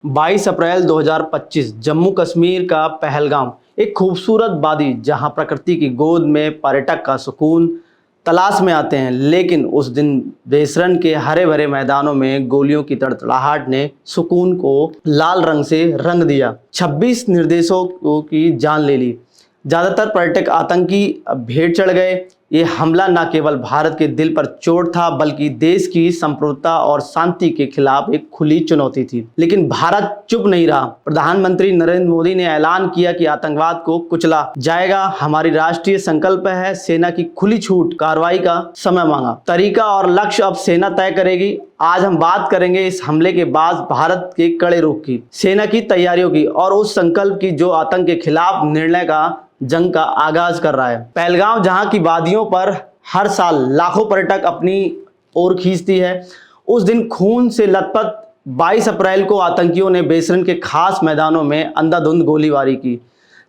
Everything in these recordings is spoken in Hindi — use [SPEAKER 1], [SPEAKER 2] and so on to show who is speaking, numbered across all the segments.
[SPEAKER 1] 22 अप्रैल 2025 जम्मू कश्मीर का पहलगाम, एक खूबसूरत वादी जहां प्रकृति की गोद में पर्यटक का सुकून तलाश में आते हैं। लेकिन उस दिन बेसरन के हरे भरे मैदानों में गोलियों की तड़तड़ाहट ने सुकून को लाल रंग से रंग दिया। 26 निर्देशों की जान ले ली। ज़्यादातर पर्यटक आतंकी भेड़ चढ़ गए। ये हमला न केवल भारत के दिल पर चोट था, बल्कि देश की संप्रभुता और शांति के खिलाफ एक खुली चुनौती थी। लेकिन भारत चुप नहीं रहा। प्रधानमंत्री नरेंद्र मोदी ने ऐलान किया कि आतंकवाद को कुचला जाएगा। हमारी राष्ट्रीय संकल्प है, सेना की खुली छूट कार्रवाई का समय मांगा। तरीका और लक्ष्य अब सेना तय करेगी। आज हम बात करेंगे इस हमले के बाद भारत के कड़े रुख की, सेना की तैयारियों की और उस संकल्प की जो आतंक के खिलाफ निर्णय का जंग का आगाज कर रहा है। पहलगाम जहां की वादियों पर हर साल लाखों पर्यटक अपनी ओर खींचती है, उस दिन खून से लथपथ 22 अप्रैल को आतंकियों ने बेसरन के खास मैदानों में अंधाधुंध गोलीबारी की।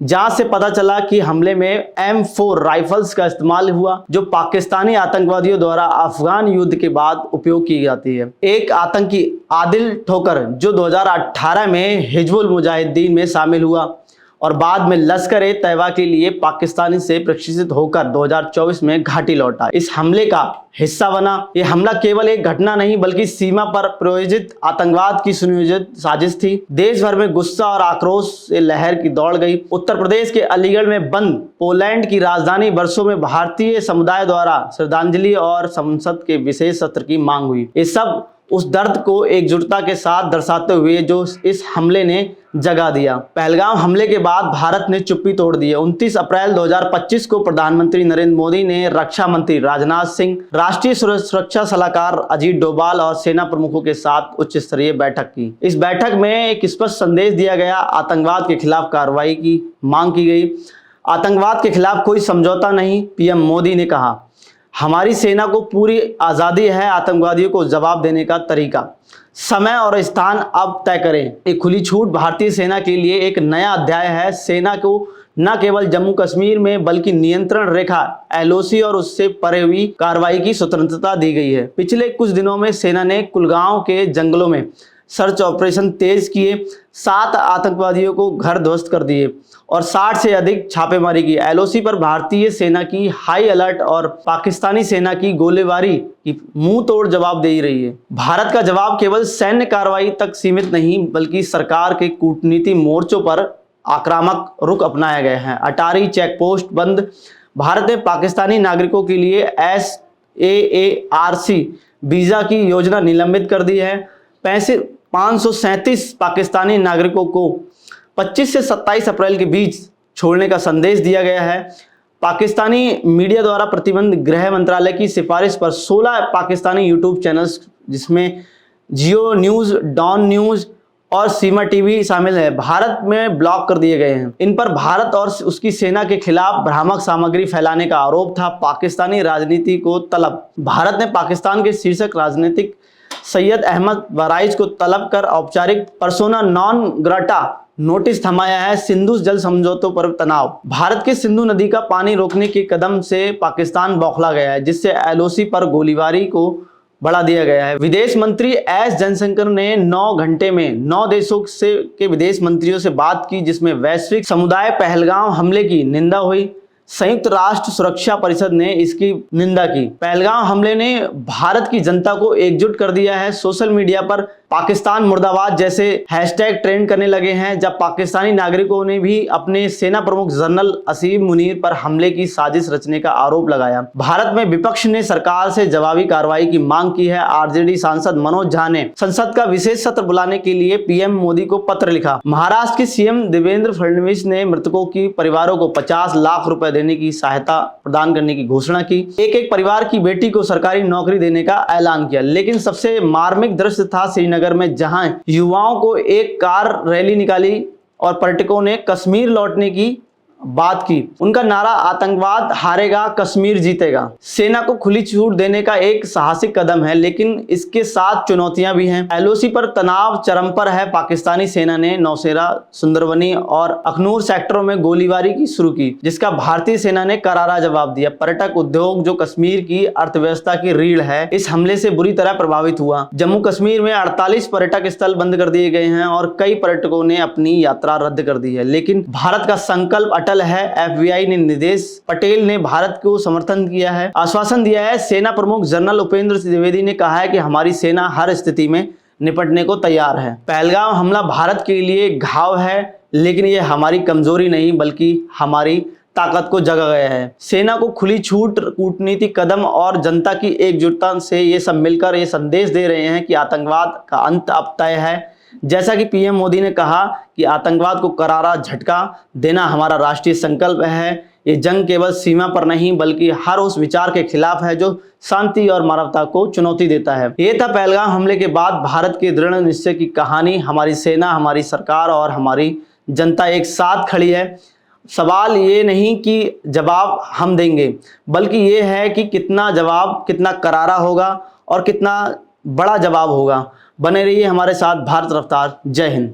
[SPEAKER 1] जांच से पता चला कि हमले में M4 राइफल्स का इस्तेमाल हुआ, जो पाकिस्तानी आतंकवादियों द्वारा अफगान युद्ध के बाद उपयोग की जाती है। एक आतंकी आदिल ठोकर, जो 2018 में हिजबुल मुजाहिदीन में शामिल हुआ और बाद में लश्कर ए तैयबा के लिए पाकिस्तानी से प्रशिक्षित होकर 2024 में घाटी लौटा, इस हमले का हिस्सा बना। यह हमला केवल एक घटना नहीं, बल्कि सीमा पर प्रायोजित आतंकवाद की सुनियोजित साजिश थी। देश भर में गुस्सा और आक्रोश से लहर की दौड़ गई। उत्तर प्रदेश के अलीगढ़ में बंद पोलैंड की राजधानी वर्सो में भारतीय समुदाय द्वारा श्रद्धांजलि और संसद के विशेष सत्र की मांग हुई। ये सब उस दर्द को एकजुटता के साथ दर्शाते हुए जो इस हमले ने जगा दिया। पहलगाम हमले के बाद भारत ने चुप्पी तोड़ दी है। 29 अप्रैल 2025 को प्रधानमंत्री नरेंद्र मोदी ने रक्षा मंत्री राजनाथ सिंह, राष्ट्रीय सुरक्षा सलाहकार अजीत डोभाल और सेना प्रमुखों के साथ उच्च स्तरीय बैठक की। इस बैठक में एक स्पष्ट संदेश दिया गया, आतंकवाद के खिलाफ कार्रवाई की मांग की गई। आतंकवाद के खिलाफ कोई समझौता नहीं, पीएम मोदी ने कहा। हमारी सेना को पूरी आज़ादी है, आतंकवादियों को जवाब देने का तरीका, समय और स्थान अब तय करें। एक खुली छूट भारतीय सेना के लिए एक नया अध्याय है। सेना को न केवल जम्मू कश्मीर में, बल्कि नियंत्रण रेखा LOC और उससे परे हुई कार्रवाई की स्वतंत्रता दी गई है। पिछले कुछ दिनों में सेना ने कुलगांव के जंगलों में सर्च ऑपरेशन तेज किए, 7 आतंकवादियों को घर ध्वस्त कर दिए और 60 से अधिक छापेमारी की। LOC पर भारतीय सेना की हाई अलर्ट और पाकिस्तानी सेना की गोलीबारी की मुंह तोड़ जवाब दे रही है। भारत का जवाब केवल सैन्य कार्रवाई तक सीमित नहीं, बल्कि सरकार के कूटनीति मोर्चों पर आक्रामक रुख अपनाया गया है। अटारी चेक पोस्ट बंद, भारत ने पाकिस्तानी नागरिकों के लिए SAARC वीजा की योजना निलंबित कर दी है। 537 पाकिस्तानी नागरिकों को 25 से 27 अप्रैल के बीच छोड़ने का संदेश दिया गया है। पाकिस्तानी मीडिया द्वारा प्रतिबंध, गृह मंत्रालय की सिफारिश पर 16 पाकिस्तानी यूट्यूब चैनल्स, जिसमें जियो न्यूज़, डॉन न्यूज़ और सीमा टीवी शामिल है, भारत में ब्लॉक कर दिए गए हैं। इन पर भारत और उसकी सेना के खिलाफ भ्रामक सामग्री फैलाने का आरोप था। पाकिस्तानी राजनीति को तलब, भारत ने पाकिस्तान के शीर्षक राजनीतिक सैयद अहमद वाराइज को तलब कर औपचारिक पर्सोना नॉन ग्राटा नोटिस थमाया है। सिंधु जल समझौतों पर तनाव, भारत के सिंधु नदी का पानी रोकने के कदम से पाकिस्तान बौखला गया है, जिससे LOC पर गोलीबारी को बढ़ा दिया गया है। विदेश मंत्री S जयशंकर ने 9 घंटे में 9 देशों के विदेश मंत्रियों से बात की, जिसमें वैश्विक समुदाय पहलगाम हमले की निंदा हुई। संयुक्त राष्ट्र सुरक्षा परिषद ने इसकी निंदा की। पहलगाम हमले ने भारत की जनता को एकजुट कर दिया है। सोशल मीडिया पर पाकिस्तान मुर्दाबाद जैसे हैशटैग ट्रेंड करने लगे हैं, जब पाकिस्तानी नागरिकों ने भी अपने सेना प्रमुख जनरल असीम मुनीर पर हमले की साजिश रचने का आरोप लगाया। भारत में विपक्ष ने सरकार से जवाबी कार्रवाई की मांग की है। RJD सांसद मनोज झा ने संसद का विशेष सत्र बुलाने के लिए PM मोदी को पत्र लिखा। महाराष्ट्र के CM देवेंद्र फडणवीस ने मृतकों की परिवारों को 50 लाख रुपए देने की सहायता प्रदान करने की घोषणा की। एक परिवार की बेटी को सरकारी नौकरी देने का ऐलान किया। लेकिन सबसे मार्मिक दृश्य था श्रीनगर में, जहां युवाओं को एक कार रैली निकाली और पर्यटकों ने कश्मीर लौटने की बात की। उनका नारा आतंकवाद हारेगा, कश्मीर जीतेगा। सेना को खुली छूट देने का एक साहसिक कदम है, लेकिन इसके साथ चुनौतियां भी हैं। एलओसी पर तनाव चरम पर है। पाकिस्तानी सेना ने नौशेरा, सुंदरबनी और अखनूर सेक्टरों में गोलीबारी की शुरू की, जिसका भारतीय सेना ने करारा जवाब दिया। पर्यटक उद्योग, जो कश्मीर की अर्थव्यवस्था की रीढ़ है, इस हमले से बुरी तरह प्रभावित हुआ। जम्मू कश्मीर में 48 पर्यटक स्थल बंद कर दिए गए हैं और कई पर्यटकों ने अपनी यात्रा रद्द कर दी है। लेकिन भारत का संकल्प अटल है। एफबीआई ने निदेश पटेल ने भारत को समर्थन किया है, आश्वासन दिया है। सेना प्रमुख जनरल उपेंद्र द्विवेदी ने कहा है कि हमारी सेना हर स्थिति में निपटने को तैयार है। पहलगाम हमला भारत के लिए घाव है, लेकिन यह हमारी कमजोरी नहीं बल्कि हमारी ताकत को जगा गया है। सेना को खुली छूट, कूटनीतिक कदम और जनता की एकजुटता से ये सब मिलकर ये संदेश दे रहे हैं कि आतंकवाद का अंत अब तय है। जैसा कि पीएम मोदी ने कहा कि आतंकवाद को करारा झटका देना हमारा राष्ट्रीय संकल्प है। ये जंग केवल सीमा पर नहीं बल्कि हर उस विचार के खिलाफ है जो शांति और मानवता को चुनौती देता है। ये था पहलगाम हमले के बाद भारत के दृढ़ निश्चय की कहानी। हमारी सेना, हमारी सरकार और हमारी जनता एक साथ खड़ी है। सवाल ये नहीं कि जवाब हम देंगे, बल्कि ये है कि कितना करारा होगा और कितना बड़ा जवाब होगा। बने रहिए हमारे साथ भारत रफ्तार। जय हिंद।